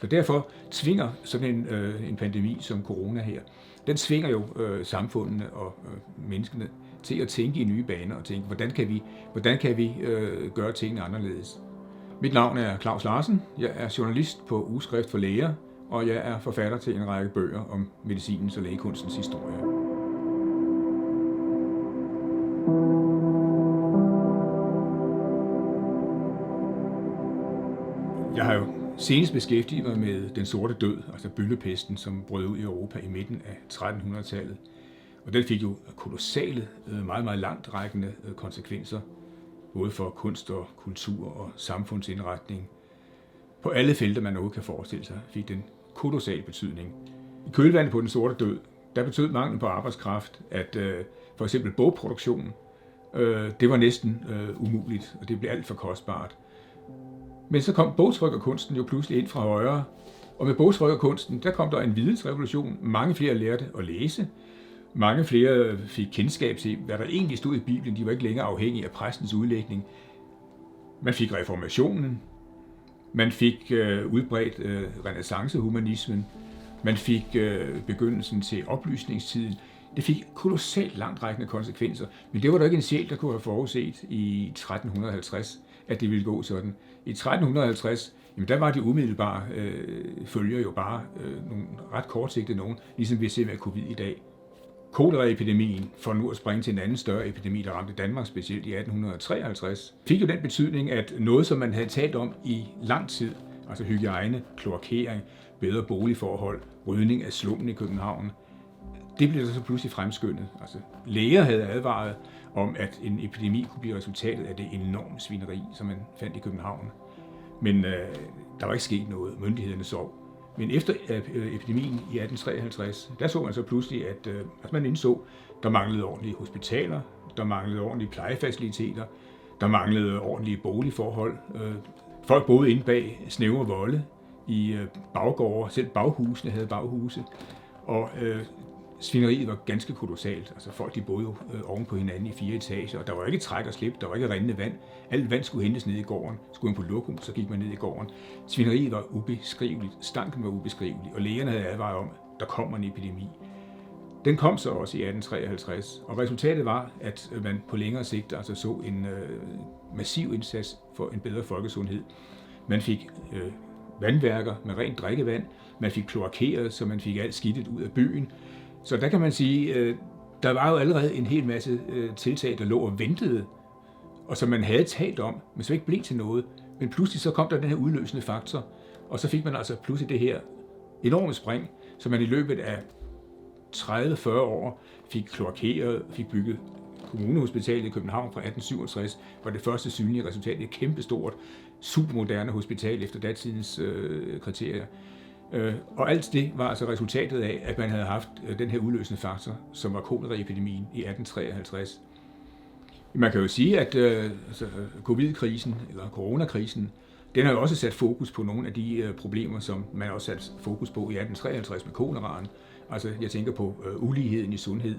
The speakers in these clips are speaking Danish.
Så derfor tvinger sådan en pandemi som corona her, den tvinger jo samfundene og menneskene til at tænke i nye baner og tænke, hvordan kan vi gøre tingene anderledes. Mit navn er Claus Larsen, jeg er journalist på Ugeskrift for Læger, og jeg er forfatter til en række bøger om medicinens og lægekunstens historie. Jeg har jo senest beskæftiget mig med den sorte død, altså bøllepesten, som brød ud i Europa i midten af 1300-tallet. Og den fik jo kolossale, meget, meget langtrækkende konsekvenser, både for kunst og kultur og samfundsindretning. På alle felter, man overhovedet kan forestille sig, fik den kolossal betydning. I kølvandet på den sorte død, der betød manglen på arbejdskraft, at for eksempel bogproduktionen, det var næsten umuligt, og det blev alt for kostbart. Men så kom bogtrykkerkunsten jo pludselig ind fra højre, og med bogtrykkerkunsten, der kom der en vidensrevolution. Mange flere lærte at læse. Mange flere fik kendskab til, hvad der egentlig stod i Bibelen. De var ikke længere afhængige af præstens udlægning. Man fik reformationen. Man fik udbredt renæssancehumanismen. Man fik begyndelsen til oplysningstiden. Det fik kolossalt langtrækkende konsekvenser, men det var der ikke en sjæl, der kunne have forudset i 1350, at det ville gå sådan. I 1350, jamen der var de umiddelbare følger jo bare nogle ret kortsigtede nogen, ligesom vi ser med covid i dag. Koleraepidemien, for nu at springe til en anden større epidemi, der ramte Danmark specielt i 1853, fik jo den betydning, at noget, som man havde talt om i lang tid, altså hygiejne, kloakering, bedre boligforhold, rydning af slummen i København, det blev der så pludselig fremskyndet. Altså, læger havde advaret om, at en epidemi kunne blive resultatet af det enorme svineri, som man fandt i København. Men der var ikke sket noget. Myndighederne sov. Men efter epidemien i 1853, der så man så pludselig, at man indså, der manglede ordentlige hospitaler, der manglede ordentlige plejefaciliteter, der manglede ordentlige boligforhold. Folk boede inde bag snævre volde i baggårde, selv baghusene havde baghuse, og svineriet var ganske kolossalt. Altså folk de boede jo oven på hinanden i 4 etager, og der var ikke træk og slip, der var ikke rindende vand. Alt vand skulle hentes ned i gården. Skulle man på lokum, så gik man ned i gården. Svineriet var ubeskriveligt, stanken var ubeskrivelig, og lægerne havde advaret om, at der kommer en epidemi. Den kom så også i 1853, og resultatet var, at man på længere sigt altså så en massiv indsats for en bedre folkesundhed. Man fik vandværker med rent drikkevand, man fik kloakeret, så man fik alt skidtet ud af byen. Så der kan man sige, der var jo allerede en hel masse tiltag, der lå og ventede, og som man havde talt om, men så ikke blev til noget. Men pludselig så kom der den her udløsende faktor, og så fik man altså pludselig det her enorme spring, så man i løbet af 30-40 år fik kloakeret, fik bygget Kommunehospitalet i København fra 1867, var det første synlige resultat, et kæmpestort, supermoderne hospital efter datidens kriterier. Og alt det var altså resultatet af, at man havde haft den her udløsende faktor, som var koleraepidemien i 1853. Man kan jo sige, at covid-krisen, eller coronakrisen, den har jo også sat fokus på nogle af de problemer, som man også sat fokus på i 1853 med koleraen. Altså jeg tænker på uligheden i sundhed.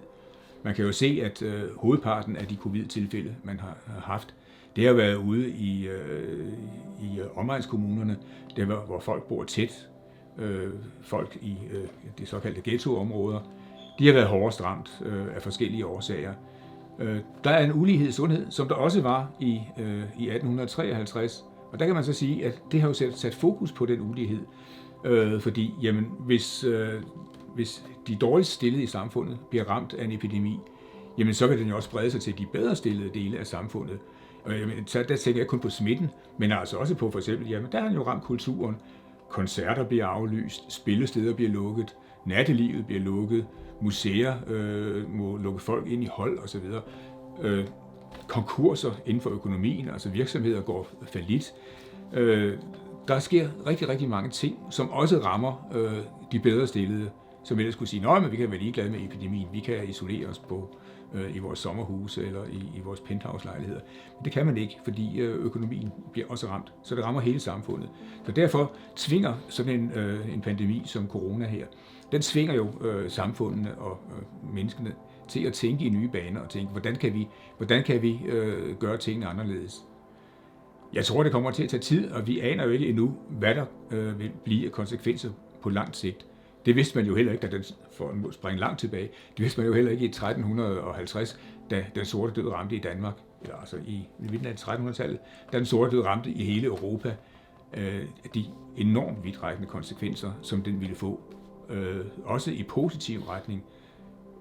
Man kan jo se, at hovedparten af de covid-tilfælde, man har haft, det har været ude i omegnskommunerne, hvor folk bor tæt. Folk i de såkaldte ghettoområder, de har været hårdest ramt af forskellige årsager. Der er en ulighed i sundhed, som der også var i 1853, og der kan man så sige, at det har jo sat fokus på den ulighed, fordi jamen, hvis de dårligst stillede i samfundet bliver ramt af en epidemi, jamen så kan den jo også sprede sig til de bedre stillede dele af samfundet. Så der tænker jeg kun på smitten, men altså også på for eksempel, jamen der har den jo ramt kulturen. Koncerter bliver aflyst, spillesteder bliver lukket, nattelivet bliver lukket, museer må lukke folk ind i hold osv. Konkurser inden for økonomien, altså virksomheder går fallit. Der sker rigtig, rigtig mange ting, som også rammer de bedre stillede, som ellers skulle sige, men vi kan være ligeglade med epidemien, vi kan isolere os i vores sommerhuse eller i vores penthouse-lejligheder. Men det kan man ikke, fordi økonomien bliver også ramt, så det rammer hele samfundet. Så derfor tvinger sådan en pandemi som corona her, den tvinger jo samfundene og menneskene til at tænke i nye baner og tænke, hvordan kan vi gøre tingene anderledes. Jeg tror, det kommer til at tage tid, og vi aner jo ikke endnu, hvad der vil blive af konsekvenser på lang sigt. Det vidste man jo heller ikke, da den, for at springe langt tilbage, det vidste man jo heller ikke i 1350, da den sorte død ramte i Danmark, eller altså i midten af 1300-tallet, da den sorte død ramte i hele Europa, de enormt vidtrækkende konsekvenser, som den ville få, også i positiv retning.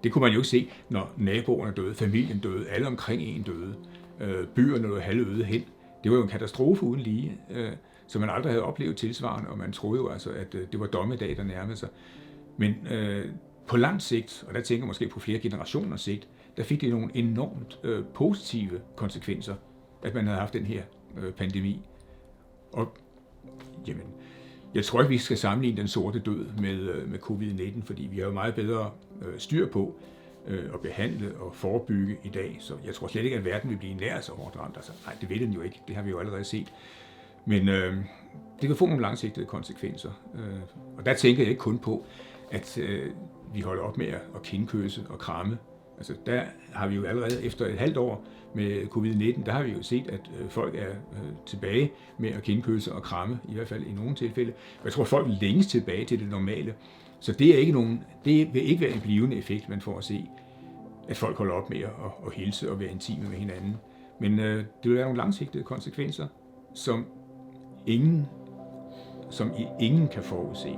Det kunne man jo ikke se, når naboerne døde, familien døde, alle omkring en døde, byerne lå halvøde hen. Det var jo en katastrofe uden lige, som man aldrig havde oplevet tilsvarende, og man troede jo altså, at det var dommedag, der nærmede sig. Men på lang sigt, og der tænker jeg måske på flere generationers sigt, der fik det nogle enormt positive konsekvenser, at man havde haft den her pandemi. Og jamen, jeg tror ikke, vi skal sammenligne den sorte død med covid-19, fordi vi har jo meget bedre styr på at behandle og forebygge i dag. Så jeg tror slet ikke, at verden vil blive nær så hårdt ramt. Altså, nej, det ved den jo ikke. Det har vi jo allerede set. Men det kan få nogle langsigtede konsekvenser. Og der tænker jeg ikke kun på, at vi holder op med at kindkysse og kramme. Altså, der har vi jo allerede efter et halvt år med covid-19, der har vi jo set, at folk er tilbage med at kindkysse og kramme, i hvert fald i nogle tilfælde. Og jeg tror, at folk længes tilbage til det normale. Så det vil ikke være en blivende effekt, man får at se, at folk holder op med at hilse og være intime med hinanden. Men det vil være nogle langsigtede konsekvenser, som ingen kan forudse.